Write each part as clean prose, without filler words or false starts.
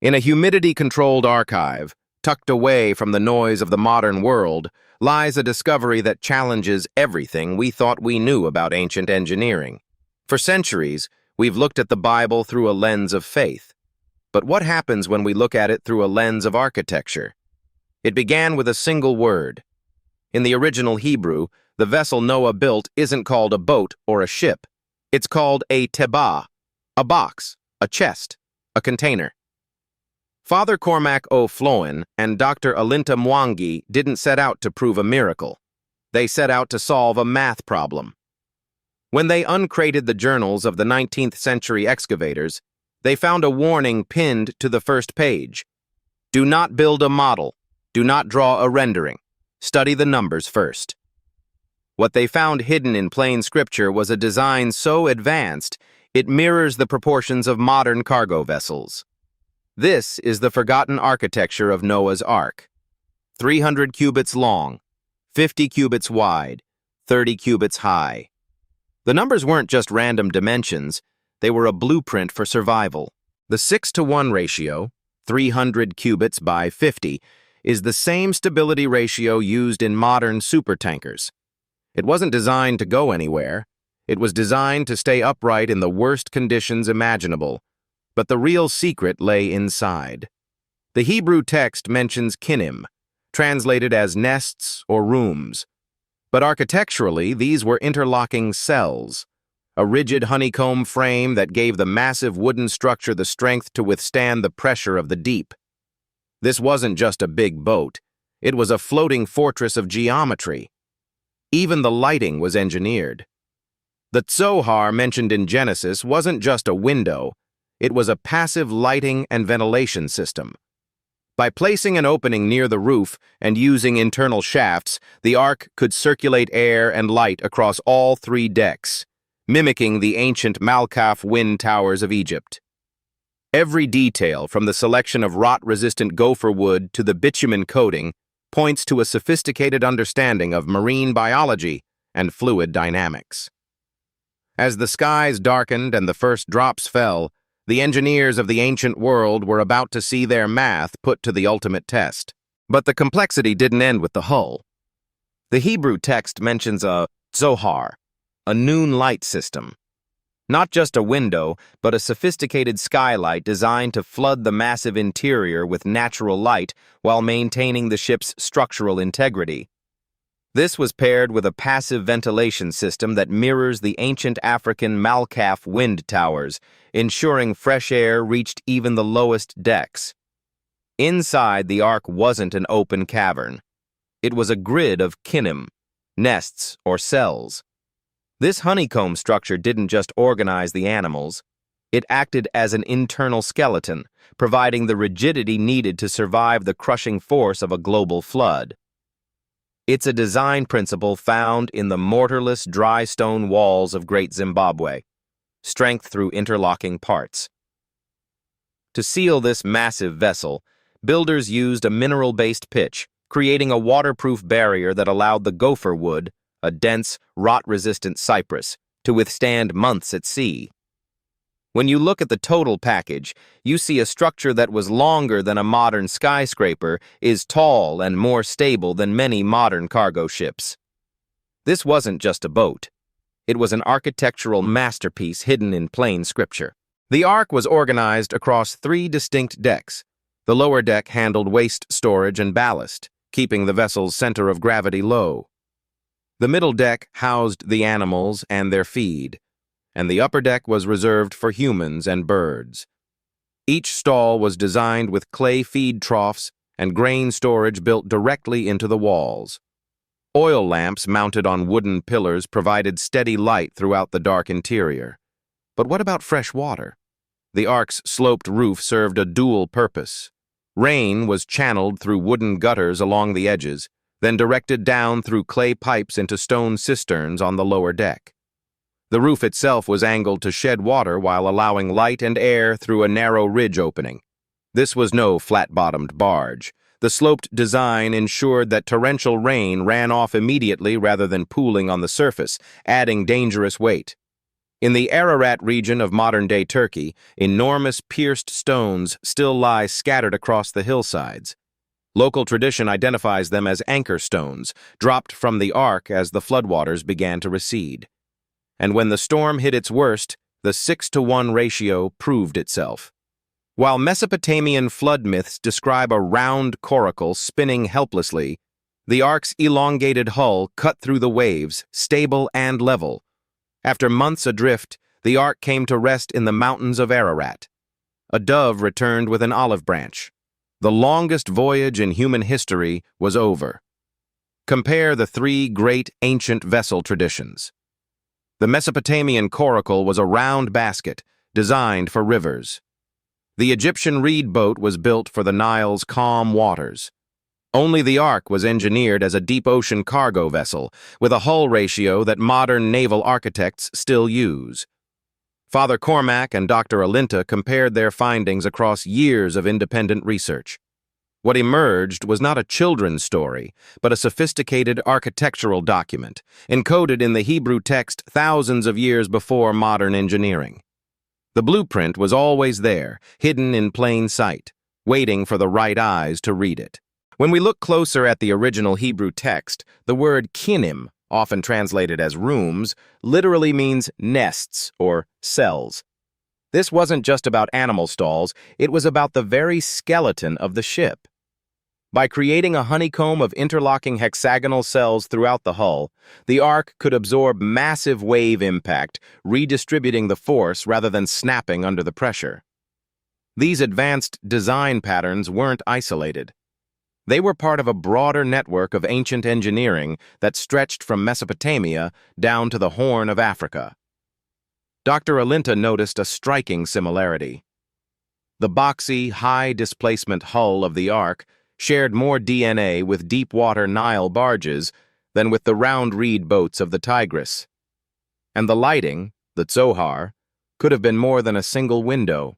In a humidity-controlled archive, tucked away from the noise of the modern world, lies a discovery that challenges everything we thought we knew about ancient engineering. For centuries, we've looked at the Bible through a lens of faith. But what happens when we look at it through a lens of architecture? It began with a single word. In the original Hebrew, the vessel Noah built isn't called a boat or a ship. It's called a Tebah, a box, a chest, a container. Father Cormac O'Flowen and Dr. Alinta Mwangi didn't set out to prove a miracle. They set out to solve a math problem. When they uncrated the journals of the 19th century excavators, they found a warning pinned to the first page. Do not build a model. Do not draw a rendering. Study the numbers first. What they found hidden in plain scripture was a design so advanced it mirrors the proportions of modern cargo vessels. This is the forgotten architecture of Noah's Ark. 300 cubits long, 50 cubits wide, 30 cubits high. The numbers weren't just random dimensions, they were a blueprint for survival. The 6-to-1 ratio, 300 cubits by 50, is the same stability ratio used in modern supertankers. It wasn't designed to go anywhere. It was designed to stay upright in the worst conditions imaginable. But the real secret lay inside. The Hebrew text mentions kinim, translated as nests or rooms. But architecturally, these were interlocking cells, a rigid honeycomb frame that gave the massive wooden structure the strength to withstand the pressure of the deep. This wasn't just a big boat. It was a floating fortress of geometry. Even the lighting was engineered. The Tzohar mentioned in Genesis wasn't just a window. It was a passive lighting and ventilation system. By placing an opening near the roof and using internal shafts, the ark could circulate air and light across all 3 decks, mimicking the ancient Malkaf wind towers of Egypt. Every detail, from the selection of rot-resistant gopher wood to the bitumen coating, points to a sophisticated understanding of marine biology and fluid dynamics. As the skies darkened and the first drops fell, the engineers of the ancient world were about to see their math put to the ultimate test. But the complexity didn't end with the hull. The Hebrew text mentions a Zohar, a noon light system. Not just a window, but a sophisticated skylight designed to flood the massive interior with natural light while maintaining the ship's structural integrity. This was paired with a passive ventilation system that mirrors the ancient African Malkaf wind towers, ensuring fresh air reached even the lowest decks. Inside, the ark wasn't an open cavern. It was a grid of kinim, nests or cells. This honeycomb structure didn't just organize the animals. It acted as an internal skeleton, providing the rigidity needed to survive the crushing force of a global flood. It's a design principle found in the mortarless dry stone walls of Great Zimbabwe, strength through interlocking parts. To seal this massive vessel, builders used a mineral-based pitch, creating a waterproof barrier that allowed the gopher wood, a dense, rot-resistant cypress, to withstand months at sea. When you look at the total package, you see a structure that was longer than a modern skyscraper, is tall and more stable than many modern cargo ships. This wasn't just a boat. It was an architectural masterpiece hidden in plain scripture. The ark was organized across 3 distinct decks. The lower deck handled waste storage and ballast, keeping the vessel's center of gravity low. The middle deck housed the animals and their feed, and the upper deck was reserved for humans and birds. Each stall was designed with clay feed troughs and grain storage built directly into the walls. Oil lamps mounted on wooden pillars provided steady light throughout the dark interior. But what about fresh water? The ark's sloped roof served a dual purpose. Rain was channeled through wooden gutters along the edges, then directed down through clay pipes into stone cisterns on the lower deck. The roof itself was angled to shed water while allowing light and air through a narrow ridge opening. This was no flat-bottomed barge. The sloped design ensured that torrential rain ran off immediately rather than pooling on the surface, adding dangerous weight. In the Ararat region of modern-day Turkey, enormous pierced stones still lie scattered across the hillsides. Local tradition identifies them as anchor stones, dropped from the ark as the floodwaters began to recede. And when the storm hit its worst, the 6-to-1 ratio proved itself. While Mesopotamian flood myths describe a round coracle spinning helplessly, the ark's elongated hull cut through the waves, stable and level. After months adrift, the ark came to rest in the mountains of Ararat. A dove returned with an olive branch. The longest voyage in human history was over. Compare the three great ancient vessel traditions. The Mesopotamian coracle was a round basket, designed for rivers. The Egyptian reed boat was built for the Nile's calm waters. Only the ark was engineered as a deep-ocean cargo vessel, with a hull ratio that modern naval architects still use. Father Cormac and Dr. Alinta compared their findings across years of independent research. What emerged was not a children's story, but a sophisticated architectural document, encoded in the Hebrew text thousands of years before modern engineering. The blueprint was always there, hidden in plain sight, waiting for the right eyes to read it. When we look closer at the original Hebrew text, the word kinim, often translated as rooms, literally means nests or cells. This wasn't just about animal stalls, it was about the very skeleton of the ship. By creating a honeycomb of interlocking hexagonal cells throughout the hull, the ark could absorb massive wave impact, redistributing the force rather than snapping under the pressure. These advanced design patterns weren't isolated. They were part of a broader network of ancient engineering that stretched from Mesopotamia down to the Horn of Africa. Dr. Alinta noticed a striking similarity. The boxy, high-displacement hull of the ark shared more DNA with deep-water Nile barges than with the round reed boats of the Tigris. And the lighting, the Zohar, could have been more than a single window.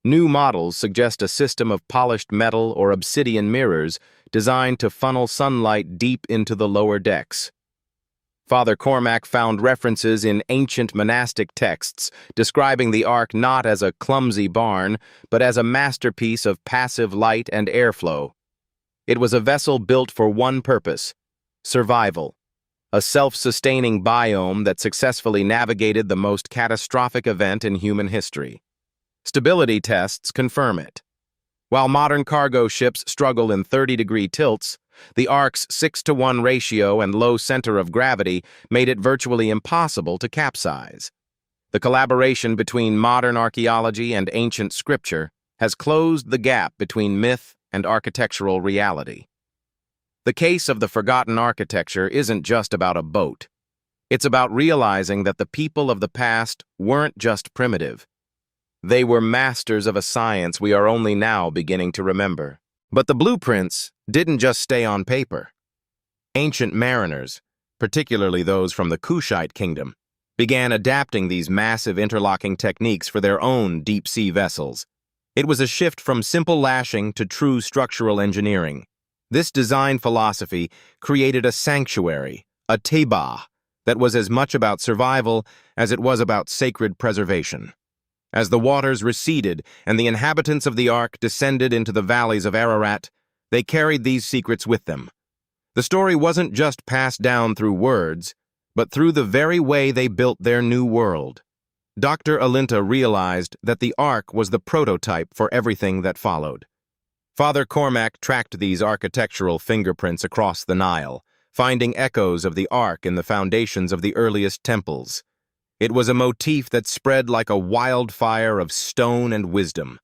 New models suggest a system of polished metal or obsidian mirrors designed to funnel sunlight deep into the lower decks. Father Cormac found references in ancient monastic texts describing the ark not as a clumsy barn, but as a masterpiece of passive light and airflow. It was a vessel built for one purpose: survival, a self-sustaining biome that successfully navigated the most catastrophic event in human history. Stability tests confirm it. While modern cargo ships struggle in 30-degree tilts, the ark's 6-to-1 ratio and low center of gravity made it virtually impossible to capsize. The collaboration between modern archaeology and ancient scripture has closed the gap between myth and architectural reality. The case of the forgotten architecture isn't just about a boat. It's about realizing that the people of the past weren't just primitive. They were masters of a science we are only now beginning to remember. But the blueprints didn't just stay on paper. Ancient mariners, particularly those from the Kushite kingdom, began adapting these massive interlocking techniques for their own deep-sea vessels. It was a shift from simple lashing to true structural engineering. This design philosophy created a sanctuary, a Tebah, that was as much about survival as it was about sacred preservation. As the waters receded and the inhabitants of the ark descended into the valleys of Ararat, they carried these secrets with them. The story wasn't just passed down through words, but through the very way they built their new world. Dr. Alinta realized that the ark was the prototype for everything that followed. Father Cormac tracked these architectural fingerprints across the Nile, finding echoes of the ark in the foundations of the earliest temples. It was a motif that spread like a wildfire of stone and wisdom.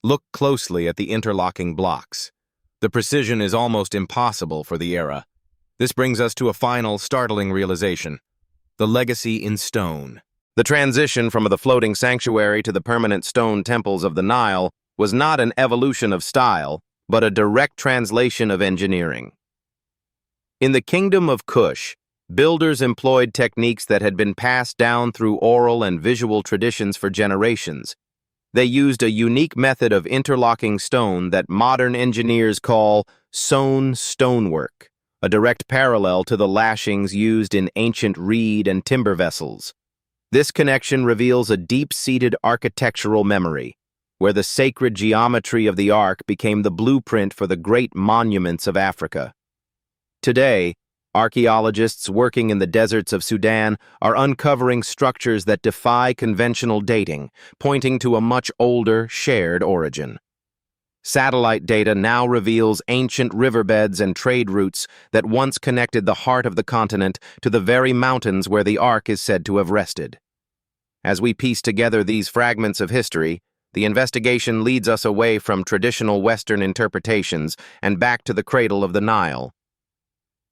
Look closely at the interlocking blocks. The precision is almost impossible for the era. This brings us to a final, startling realization: the legacy in stone. The transition from the floating sanctuary to the permanent stone temples of the Nile was not an evolution of style, but a direct translation of engineering. In the kingdom of Kush, builders employed techniques that had been passed down through oral and visual traditions for generations. They used a unique method of interlocking stone that modern engineers call sewn stonework, a direct parallel to the lashings used in ancient reed and timber vessels. This connection reveals a deep-seated architectural memory, where the sacred geometry of the Ark became the blueprint for the great monuments of Africa. Today, archaeologists working in the deserts of Sudan are uncovering structures that defy conventional dating, pointing to a much older, shared origin. Satellite data now reveals ancient riverbeds and trade routes that once connected the heart of the continent to the very mountains where the Ark is said to have rested. As we piece together these fragments of history, the investigation leads us away from traditional Western interpretations and back to the cradle of the Nile.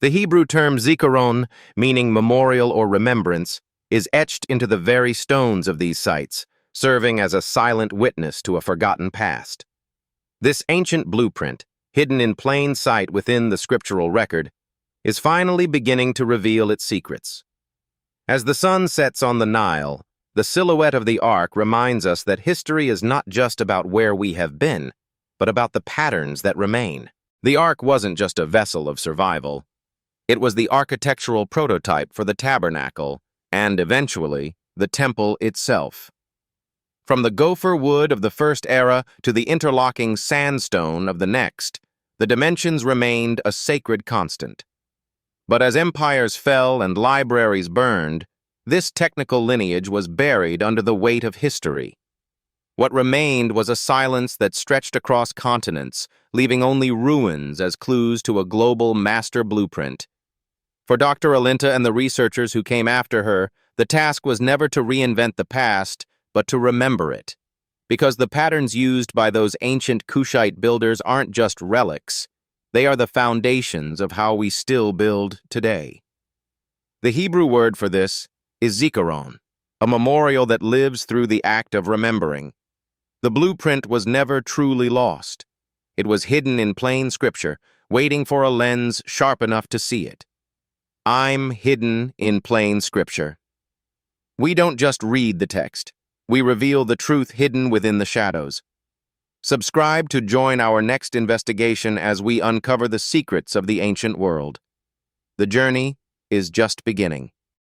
The Hebrew term zikaron, meaning memorial or remembrance, is etched into the very stones of these sites, serving as a silent witness to a forgotten past. This ancient blueprint, hidden in plain sight within the scriptural record, is finally beginning to reveal its secrets. As the sun sets on the Nile, the silhouette of the Ark reminds us that history is not just about where we have been, but about the patterns that remain. The Ark wasn't just a vessel of survival. It was the architectural prototype for the tabernacle, and eventually, the temple itself. From the Gopher Wood of the first era to the interlocking sandstone of the next, the dimensions remained a sacred constant. But as empires fell and libraries burned, this technical lineage was buried under the weight of history. What remained was a silence that stretched across continents, leaving only ruins as clues to a global master blueprint. For Dr. Alinta and the researchers who came after her, the task was never to reinvent the past, but to remember it. Because the patterns used by those ancient Kushite builders aren't just relics, they are the foundations of how we still build today. The Hebrew word for this is zikaron, a memorial that lives through the act of remembering. The blueprint was never truly lost. It was hidden in plain scripture, waiting for a lens sharp enough to see it. I'm hidden in plain scripture. We don't just read the text. We reveal the truth hidden within the shadows. Subscribe to join our next investigation as we uncover the secrets of the ancient world. The journey is just beginning.